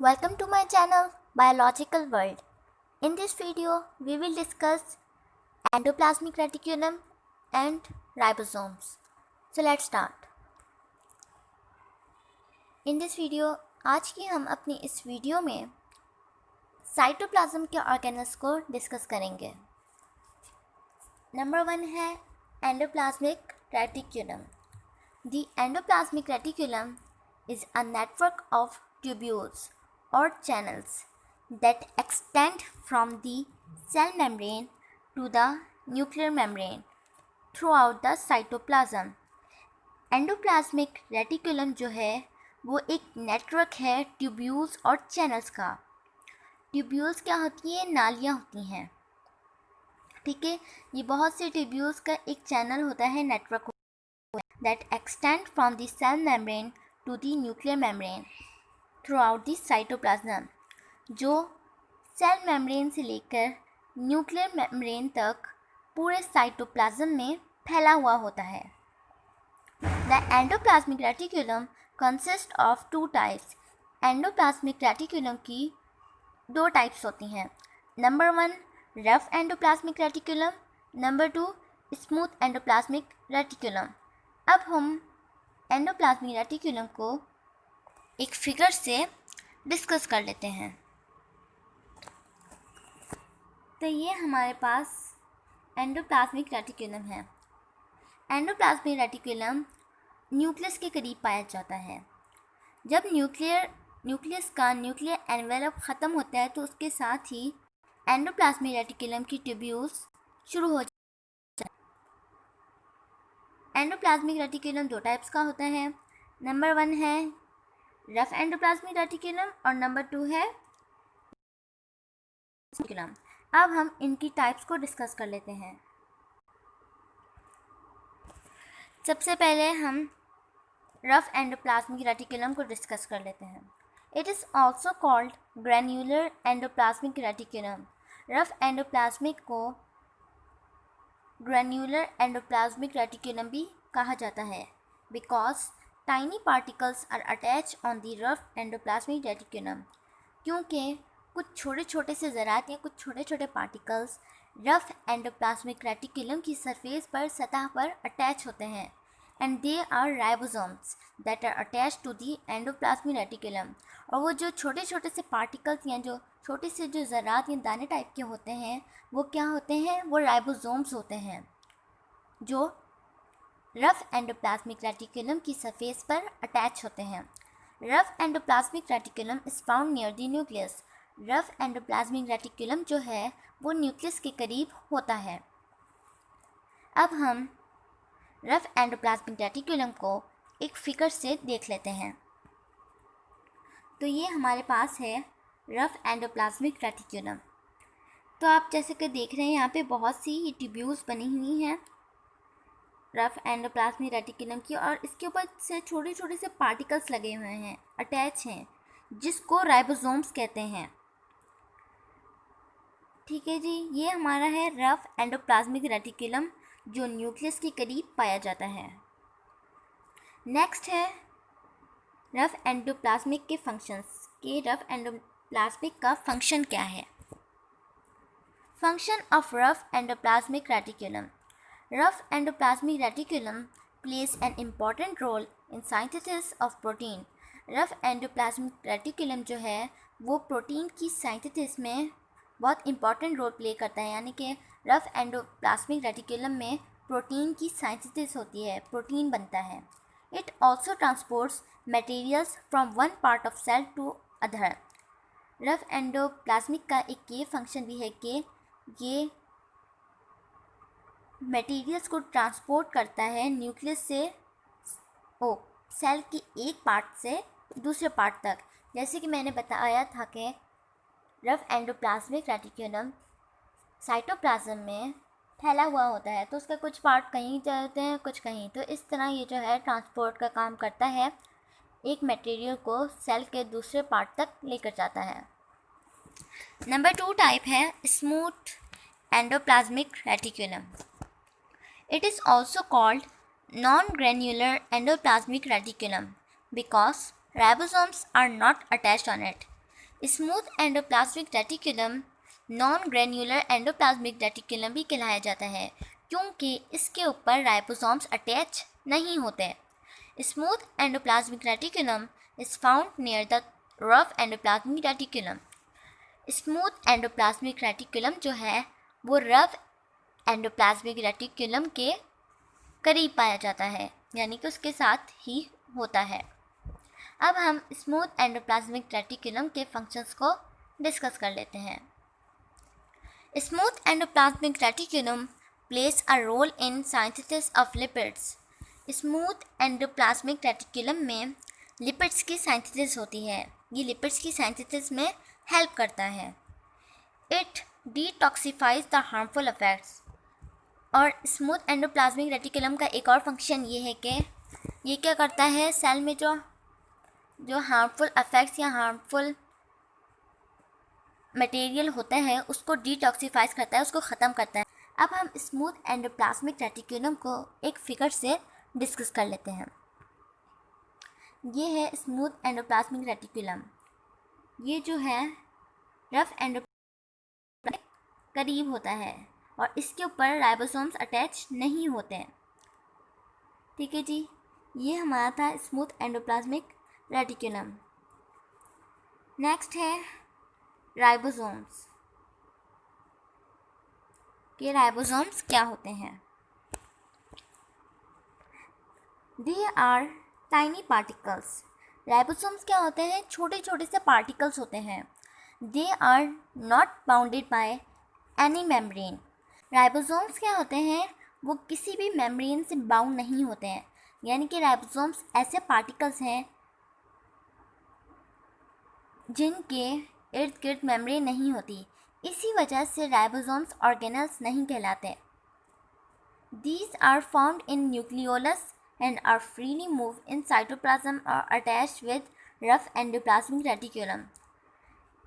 Welcome to my channel Biological World. In this video, we will discuss endoplasmic reticulum and ribosomes. So let's start. In this video, आज की हम अपनी इस video में cytoplasm के organelles को discuss करेंगे. नंबर 1 है endoplasmic reticulum. The endoplasmic reticulum is a network of tubules or channels that extend from the cell membrane to the nuclear membrane throughout the cytoplasm. Endoplasmic reticulum जो है वो एक network है tubules और channels का. Tubules क्या होती है? नालियाँ होती हैं. ठीक है, ये बहुत से ट्यूब्यूल्स का एक चैनल होता है, network that extend from the cell membrane to the nuclear membrane throughout the cytoplasm, जो सेल मेम्ब्रेन से लेकर न्यूक्लियर मेम्ब्रेन तक पूरे साइटोप्लाज्म में फैला हुआ होता है. The endoplasmic reticulum consists of two types. Endoplasmic reticulum की दो टाइप्स होती हैं. Number 1 rough endoplasmic reticulum, number 2 smooth endoplasmic reticulum. अब हम एंडोप्लाज्मिक रेटिकुलम को एक फिगर से डिस्कस कर लेते हैं. तो ये हमारे पास एंडोप्लाज्मिक रेटिकुलम है. एंडोप्लाज्मिक रेटिकुलम न्यूक्लियस के करीब पाया जाता है. जब न्यूक्लियस का न्यूक्लियर एनवेलप ख़त्म होता है तो उसके साथ ही एंडोप्लाज्मिक रेटिकुलम की ट्यूब्यूल्स शुरू हो. एंडोप्लाज्मिक रेटिकुलम दो टाइप्स का होता है. नंबर 1 है रफ एंडोप्लाज्मिक रेटिकुलम और नंबर 2 है रेटिकुलम. अब हम इनकी टाइप्स को डिस्कस कर लेते हैं. सबसे पहले हम रफ एंडोप्लाज्मिक रेटिकुलम को डिस्कस कर लेते हैं. It is also called granular endoplasmic reticulum. Rough endoplasmic को ग्रैन्युलर एंडोप्लाज्मिक रेटिकुलम भी कहा जाता है because tiny particles are attach on the rough endoplasmic reticulum. क्योंकि कुछ छोटे छोटे से ज़रात या कुछ छोटे छोटे पार्टिकल्स रफ एंडोप्लाज्मिक रेटिकुलम की सरफेस पर सतह पर अटैच होते हैं and they are ribosomes that are attach to the endoplasmic reticulum. और वो जो छोटे छोटे से पार्टिकल्स या जो छोटे से जो ज़रात या दाने टाइप के होते हैं वो क्या होते हैं? वो राइबोसोम्स होते हैं जो रफ एंडोप्लाज्मिक रेटिकुलम की सरफेस पर अटैच होते हैं. Rough endoplasmic reticulum is found near the nucleus. Rough endoplasmic reticulum जो है वो न्यूक्लियस के करीब होता है. अब हम रफ एंडोप्लाज्मिक रेटिकुलम को एक फिगर से देख लेते हैं. तो ये हमारे पास है रफ एंडोप्लाज्मिक रेटिकुलम. तो आप जैसे कि देख रहे हैं यहाँ पे बहुत सी ट्यूब्यूल्स बनी हुई हैं रफ एंडोप्लाज्मिक रेटिकुलम की, और इसके ऊपर से छोटे छोटे से पार्टिकल्स लगे हुए हैं, अटैच हैं, जिसको राइबोसोम्स कहते हैं. ठीक है जी, ये हमारा है रफ एंडोप्लाज्मिक रेटिकुलम जो न्यूक्लियस के करीब पाया जाता है. नेक्स्ट है रफ एंडोप्लाज्मिक के फंक्शंस के. रफ एंडोप्लाज्मिक का फंक्शन क्या है? Function of rough endoplasmic reticulum. Rough endoplasmic reticulum plays an important role in synthesis of protein. Rough endoplasmic reticulum जो है वो प्रोटीन की सिंथेसिस में बहुत इंपॉर्टेंट रोल प्ले करता है. यानी कि रफ एंडोप्लाज्मिक रेटिकुलम में प्रोटीन की सिंथेसिस होती है, प्रोटीन बनता है. It also transports materials from one part of cell to other. Rough endoplasmic का एक ये फंक्शन भी है कि ये मटेरियल्स को ट्रांसपोर्ट करता है न्यूक्लियस से सेल की एक पार्ट से दूसरे पार्ट तक. जैसे कि मैंने बताया था कि रफ एंडोप्लाज्मिक रेटिकुलम साइटोप्लाज्म में फैला हुआ होता है, तो उसका कुछ पार्ट कहीं जाते हैं, कुछ कहीं. तो इस तरह ये जो है ट्रांसपोर्ट का काम करता है, एक मटेरियल को सेल के दूसरे पार्ट तक लेकर जाता है. नंबर 2 टाइप है smooth endoplasmic reticulum. It is also called non-granular endoplasmic reticulum because ribosomes are not attached on it. Smooth endoplasmic reticulum non granular endoplasmic reticulum भी कहलाया जाता है क्योंकि इसके ऊपर राइबोसोम्स अटैच नहीं होते। Smooth endoplasmic reticulum is found near the rough endoplasmic reticulum. Smooth endoplasmic reticulum जो है वो रफ एंडोप्लाज्मिक रेटिकुलम के करीब पाया जाता है, यानी कि उसके साथ ही होता है। अब हम स्मूथ एंडोप्लाज्मिक रेटिकुलम के फंक्शंस को डिस्कस कर लेते हैं। Smooth endoplasmic reticulum plays a role in synthesis of lipids. Smooth endoplasmic reticulum में लिपिड्स की सिंथेसिस होती है। ये लिपिड्स की सिंथेसिस में हेल्प करता है। It detoxifies the harmful effects. और स्मूथ एंडोप्लाज्मिक रेटिकुलम का एक और फंक्शन ये है कि ये क्या करता है, सेल में जो हार्मफुल इफेक्ट्स या हार्मफुल मटेरियल होता है उसको डिटॉक्सिफाइज करता है, उसको ख़त्म करता है। अब हम स्मूथ एंडोप्लाज्मिक रेटिकुलम को एक फिगर से डिस्कस कर लेते हैं। ये है स्मूथ एंडोप्लाज्मिक रेटिकुलम। ये जो है रफ एंडोप्लाज्मिक करीब होता है और इसके ऊपर राइबोसोम्स अटैच नहीं होते हैं। ठीक है जी, ये हमारा था स्मूथ एंडोप्लाज्मिक रेटिकुलम। नेक्स्ट है राइबोसोम्स। कि राइबोसोम्स क्या होते हैं। They are tiny particles. Ribosomes क्या होते हैं, छोटे छोटे से पार्टिकल्स होते हैं। They are not bounded by any membrane. Ribosomes क्या होते हैं, वो किसी भी मेम्ब्रेन से बाउंड नहीं होते हैं, यानी कि राइबोसोम्स ऐसे पार्टिकल्स हैं जिनके इर्द गिर्द मेम्ब्रेन नहीं होती। इसी वजह से राइबोसोम्स ऑर्गेनल्स नहीं कहलाते। These are found in nucleolus and are freely moved in cytoplasm or attached with rough endoplasmic reticulum.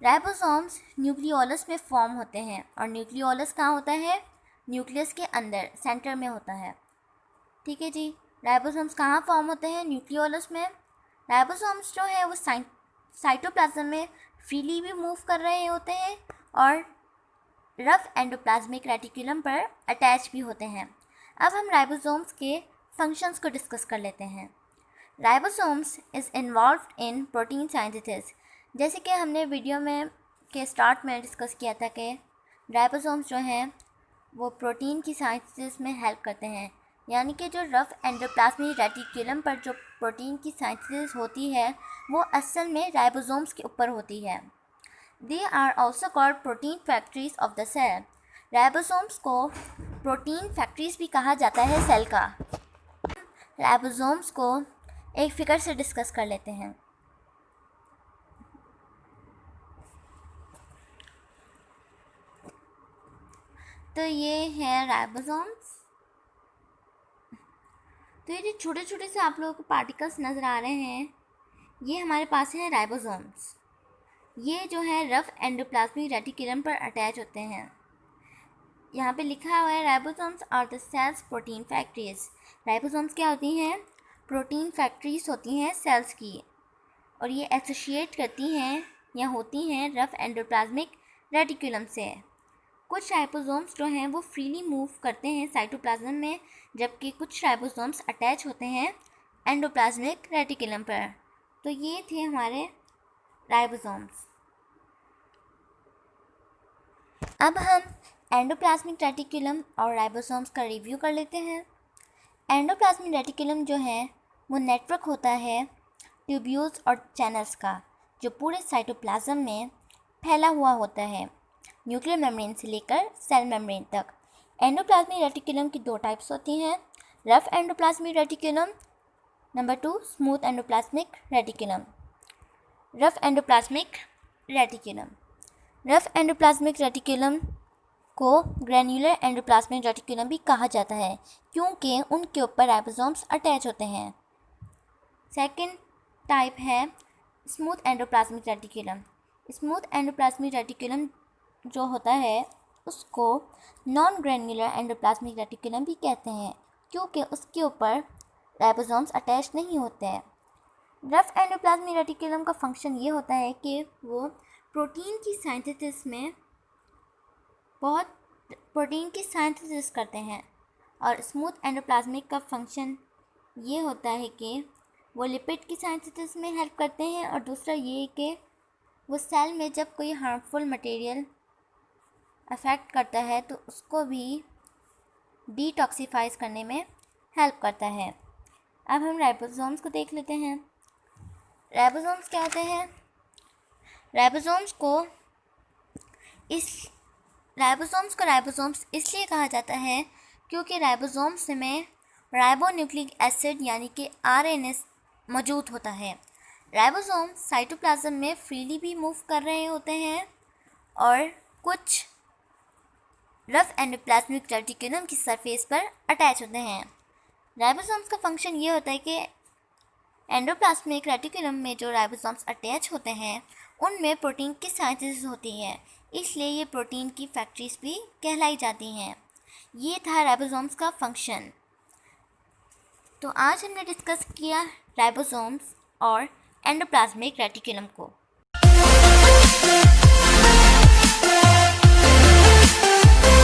Ribosomes nucleolus में फॉर्म होते हैं और न्यूक्लियोलस कहाँ होता है, न्यूक्लियस के अंदर सेंटर में होता है। ठीक है जी, राइबोसोम्स कहाँ फॉर्म होते हैं, न्यूक्लियोलस में। राइबोसोम्स जो है वो साइटोप्लाज्म में फ्रीली भी मूव कर रहे होते हैं और रफ एंडोप्लाज्मिक रेटिकुलम पर अटैच भी होते हैं। अब हम राइबोसोम्स के फंक्शंस को डिस्कस कर लेते हैं। Ribosomes is involved in protein synthesis. जैसे कि हमने वीडियो में के स्टार्ट में डिस्कस किया था कि राइबोसोम्स जो हैं वो प्रोटीन की सिंथेसिस में हेल्प करते हैं, यानी कि जो रफ एंडोप्लाज्मिक रेटिकुलम पर जो प्रोटीन की सिंथेसिस होती है वो असल में राइबोसोम्स के ऊपर होती है। They are also called protein factories of the cell. Ribosomes को प्रोटीन फैक्ट्रीज भी कहा जाता है सेल का। राइबोसोम्स को एक फिगर से डिस्कस कर लेते हैं। तो ये है राइबोसोम्स। तो ये जो छोटे छोटे से आप लोगों को पार्टिकल्स नज़र आ रहे हैं ये हमारे पास हैं राइबोसोम्स। ये जो है रफ एंडोप्लाज्मिक रेटिकुलम पर अटैच होते हैं। यहाँ पे लिखा हुआ है ribosomes are the cell's protein factories. Ribosomes क्या होती हैं, प्रोटीन फैक्ट्रीज होती हैं सेल्स की, और ये एसोसिएट करती हैं या होती हैं रफ एंडोप्लाज्मिक रेटिकुलम से। कुछ राइबोसोम्स जो हैं वो फ्रीली मूव करते हैं साइटोप्लाज्म में, जबकि कुछ राइबोसोम्स अटैच होते हैं एंडोप्लाज्मिक रेटिकुलम पर। तो ये थे हमारे राइबोसोम्स। अब हम एंडोप्लाज्मिक रेटिकुलम और राइबोसोम्स का रिव्यू कर लेते हैं। एंडोप्लाज्मिक रेटिकुलम जो है वो नेटवर्क होता है ट्यूब्यूल्स और चैनल्स का, जो पूरे साइटोप्लाज्म में फैला हुआ होता है, न्यूक्लियर मेम्ब्रेन से लेकर सेल मेम्ब्रेन तक। एंडोप्लाज्मिक रेटिकुलम की दो टाइप्स होती हैं, rough endoplasmic reticulum, number 2 smooth endoplasmic reticulum. Rough endoplasmic reticulum, rough endoplasmic reticulum को ग्रैन्युलर एंडोप्लाज्मिक रेटिकुलम भी कहा जाता है क्योंकि उनके ऊपर राइबोसोम्स अटैच होते हैं। सेकंड टाइप है smooth endoplasmic reticulum. Smooth endoplasmic reticulum जो होता है उसको नॉन ग्रैन्युलर एंडोप्लाज्मिक रेटिकुलम भी कहते हैं क्योंकि उसके ऊपर राइबोसोम्स अटैच नहीं होते हैं। रफ एंडोप्लाज्मिक रेटिकुलम का फंक्शन ये होता है कि वो प्रोटीन की साइंथेसिस करते हैं। और स्मूथ एंडोप्लाज्मिक का फंक्शन ये होता है कि वो लिपिड की साइंथेसिस में हेल्प करते हैं, और दूसरा ये कि वो सेल में जब कोई हार्मफुल मटेरियल अफेक्ट करता है तो उसको भी डिटॉक्सिफाइज करने में हेल्प करता है। अब हम राइबोसोम्स को देख लेते हैं। राइबोसोम्स क्या होते हैं? राइबोसोम्स को राइबोसोम्स इसलिए कहा जाता है क्योंकि राइबोसोम्स में राइबोन्यूक्लिक एसिड यानी कि RNA मौजूद होता है। राइबोसोम साइटोप्लाज्म में फ्रीली भी मूव कर रहे होते हैं और कुछ रफ एंडोप्लाज्मिक रेटिकुलम की सरफेस पर अटैच होते हैं। राइबोसोम्स का फंक्शन ये होता है कि एंडोप्लाज्मिक रेटिकुलम में जो राइबोसोम्स अटैच होते हैं उनमें प्रोटीन की सिंथेसिस होती है, इसलिए ये प्रोटीन की फैक्ट्रीज भी कहलाई जाती हैं। ये था राइबोसोम्स का फंक्शन। तो आज हमने डिस्कस किया राइबोसोम्स और एंडोप्लाज्मिक रेटिकुलम को।